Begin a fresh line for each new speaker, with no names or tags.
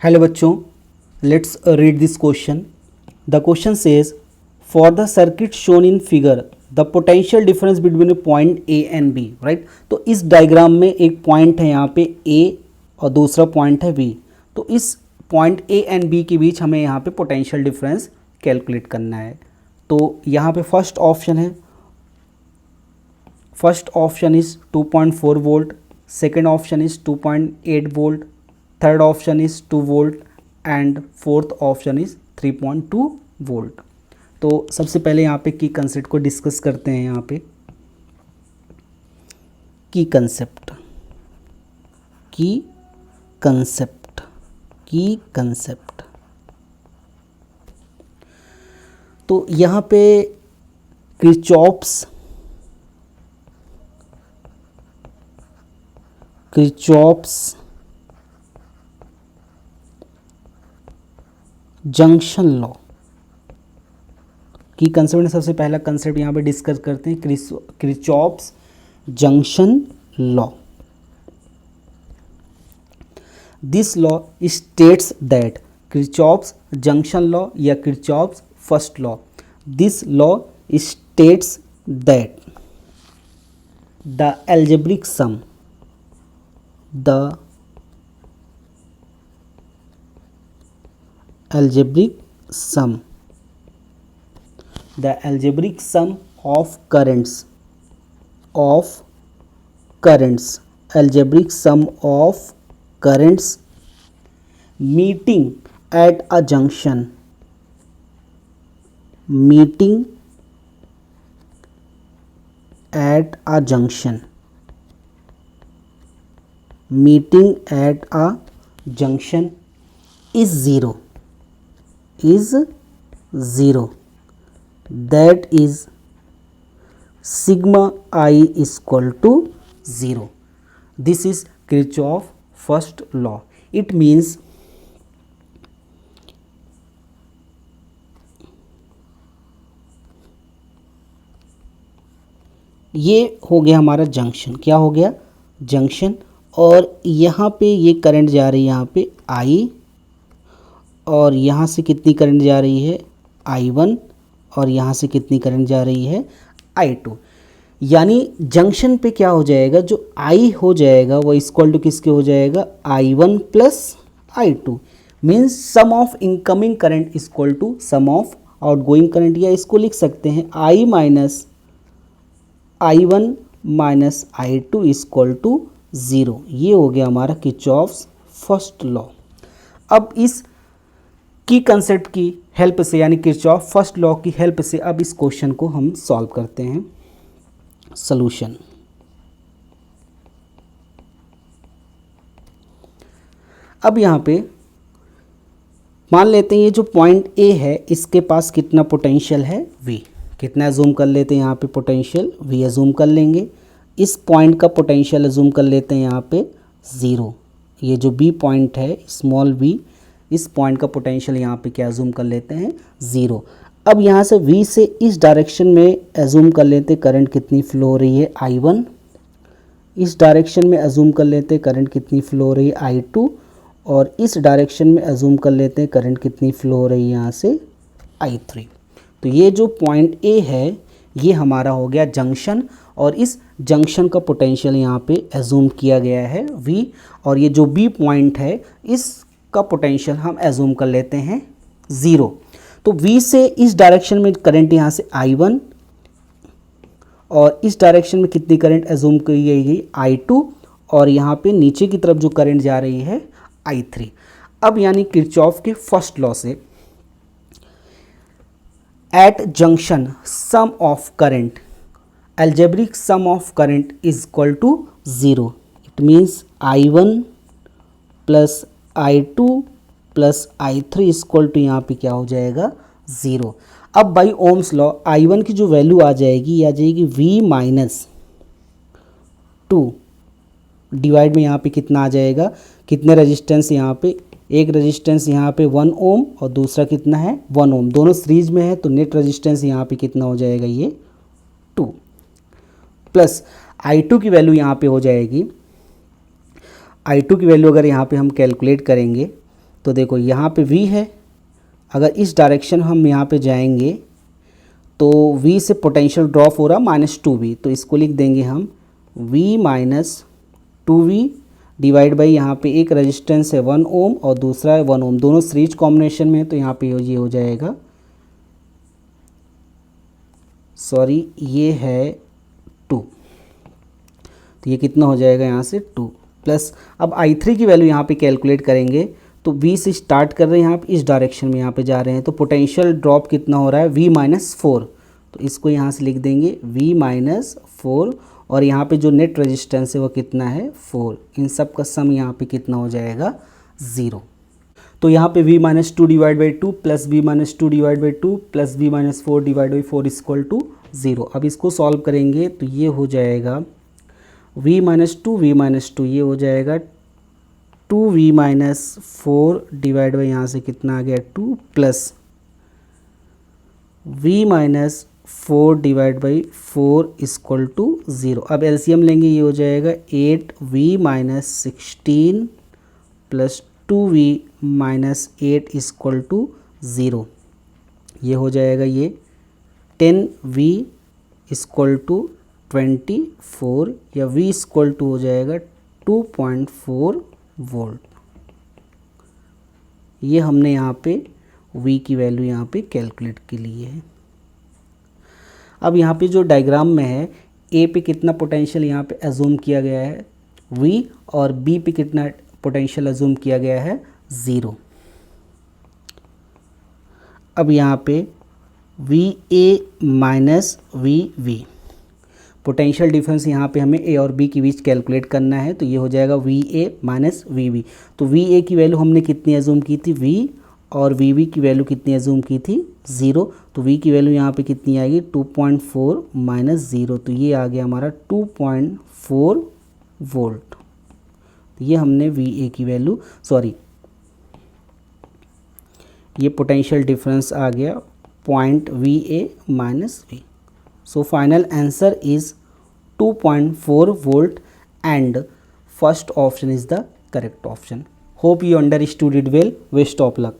Hello बच्चों, let's read this question. The question says for the circuit shown in figure the potential difference between point A and B. Right, तो इस diagram में एक point है यहाँ पे ए और दूसरा पॉइंट है बी. तो इस पॉइंट ए एंड बी के बीच हमें यहाँ पे पोटेंशियल डिफरेंस कैलकुलेट करना है. तो यहाँ पे first option is 2.4 volt, second option is 2.8 volt, third option is 2 volt and fourth option is 3.2 volt. तो सबसे पहले यहाँ पे की कंसेप्ट को डिस्कस करते हैं. यहाँ पे की कंसेप्ट तो यहाँ पे किरचॉफ्स जंक्शन लॉ की कंसेप्ट में सबसे पहला कंसेप्ट यहाँ पे डिस्कस करते हैं, Kirchhoff's junction law. This law states that Kirchhoff's junction law या Kirchhoff's first law. This law states that the algebraic sum of currents meeting at a junction is zero. That is sigma I is equal to 0. This is Kirchhoff first law. It means ये हो गया हमारा junction. क्या हो गया? Junction. और यहाँ पे ये करंट जा रही है यहाँ पे I, और यहाँ से कितनी करंट जा रही है I1, और यहाँ से कितनी करंट जा रही है I2. यानी जंक्शन पे क्या हो जाएगा, जो I हो जाएगा वो इक्वल टू किसके हो जाएगा, I1 plus I2. Means sum of incoming current equal to sum of outgoing current, या इसको लिख सकते हैं I minus I1 minus I2 equal to 0. ये हो गया हमारा किरचॉफ्स फर्स्ट लॉ. अब इस की कंसेप्ट की हेल्प से, यानी किरचॉफ फर्स्ट लॉ की हेल्प से, अब इस क्वेश्चन को हम सॉल्व करते हैं. सॉल्यूशन. अब यहाँ पे मान लेते हैं ये जो पॉइंट ए है इसके पास कितना पोटेंशियल है V. कितना एज्यूम कर लेते हैं यहाँ पे पोटेंशियल V एज्यूम कर लेंगे. इस पॉइंट का पोटेंशियल एज्यूम कर लेते हैं यहाँ पे 0. ये जो B पॉइंट है स्मॉल v, इस पॉइंट का पोटेंशियल यहाँ पे क्या एज्यूम कर लेते हैं 0. अब यहाँ से V से इस डायरेक्शन में एज्यूम कर लेते हैं करंट कितनी फ्लो हो रही है I1. इस डायरेक्शन में एज्यूम कर लेते हैं करंट कितनी फ्लो हो रही है I2, और इस डायरेक्शन में एज्यूम कर लेते हैं करंट कितनी फ्लो हो रही है यहाँ से I3. तो ये जो पॉइंट A है ये हमारा हो गया जंक्शन, और इस जंक्शन का पोटेंशियल यहाँ पे एज्यूम किया गया है V, और ये जो B पॉइंट है इसका पोटेंशियल हम एज्यूम कर लेते हैं 0. तो V से इस डायरेक्शन में करंट यहाँ से I1, और इस डायरेक्शन में कितनी करंट एज्यूम की गई I2, और यहाँ पे नीचे की तरफ जो करंट जा रही है I3. अब यानी किरचॉफ के फर्स्ट लॉ से at junction sum of current, algebraic sum of current is equal to 0. It means I1 plus I2 plus I3 is equal to यहाँ पे क्या हो जाएगा 0. अब बाई ओम्स लॉ I1 की जो वैल्यू आ जाएगी V माइनस 2 डिवाइड में यहाँ पे कितना आ जाएगा, कितने रेजिस्टेंस यहाँ पे, एक रेजिस्टेंस यहाँ पे 1 ओम और दूसरा कितना है 1 ओम, दोनों सीरीज में है. तो नेट रेजिस्टेंस यहाँ पे कितना हो जाएगा ये 2, प्लस I2 की वैल्यू यहाँ पे हो जाएगी. I2 की वैल्यू अगर यहाँ पे हम कैलकुलेट करेंगे तो देखो यहाँ पे V है, अगर इस डायरेक्शन हम यहाँ पे जाएंगे तो V से पोटेंशियल ड्रॉप हो रहा -2V, तो इसको लिख देंगे हम V minus 2V divide by यहाँ पे एक रेजिस्टेंस है 1 ओम और दूसरा है 1 ओम, दोनों सीरीज कॉम्बिनेशन में है, तो यहाँ पे ये हो जाएगा, सॉरी ये है 2, तो ये कितना हो जाएगा यहाँ से 2 प्लस। अब I3 की वैल्यू यहाँ पे कैलकुलेट करेंगे तो V से स्टार्ट कर रहे हैं, यहाँ पे इस डायरेक्शन में यहाँ पे जा रहे हैं, तो पोटेंशियल ड्रॉप कितना हो रहा है V -4, तो इसको यहाँ से लिख देंगे V -4 और यहाँ पे जो नेट रेजिस्टेंस है वो कितना है 4, इन सब का सम यहाँ पे कितना हो जाएगा 0। तो यहाँ पे V -2 divide by 2 plus V -2 divide by 2 plus V -4 divide by 4 equal to 0। अब इसको सॉल्व करेंगे तो ये हो जाएगा V -2 ये हो जाएगा 2V -4 डिवाइड बाई यहाँ से कितना आ गया 2 plus V -4 divide by 4 equal to 0। अब एलसीएम लेंगे, ये हो जाएगा 8V -16 plus 2V -8 equal to 0, ये हो जाएगा ये 10V इक्वल टू 24 या V इक्वल टू हो जाएगा 2.4 वोल्ट। ये हमने यहाँ पे V की वैल्यू यहाँ पे कैलकुलेट के लिए है। अब यहाँ पे जो डायग्राम में है A पे कितना पोटेंशियल यहाँ पे एज्यूम किया गया है V और B पे कितना पोटेंशियल एज्यूम किया गया है 0। अब यहाँ पे VA minus VV, potential difference यहाँ पे हमें A और B के बीच कैलकुलेट करना है, तो ये हो जाएगा VA माइनस VB। तो VA की वैल्यू हमने कितनी एज्यूम की थी V और VB की वैल्यू कितनी एज्यूम की थी 0, तो V की वैल्यू यहाँ पे कितनी आएगी 2.4 माइनस 0, तो ये आ गया हमारा 2.4 वोल्ट। तो ये हमने VA की वैल्यू, सॉरी ये पोटेंशियल डिफरेंस आ गया point VA minus V। So final answer is 2.4 volt and first option is the correct option. Hope you understood it well. Best of luck.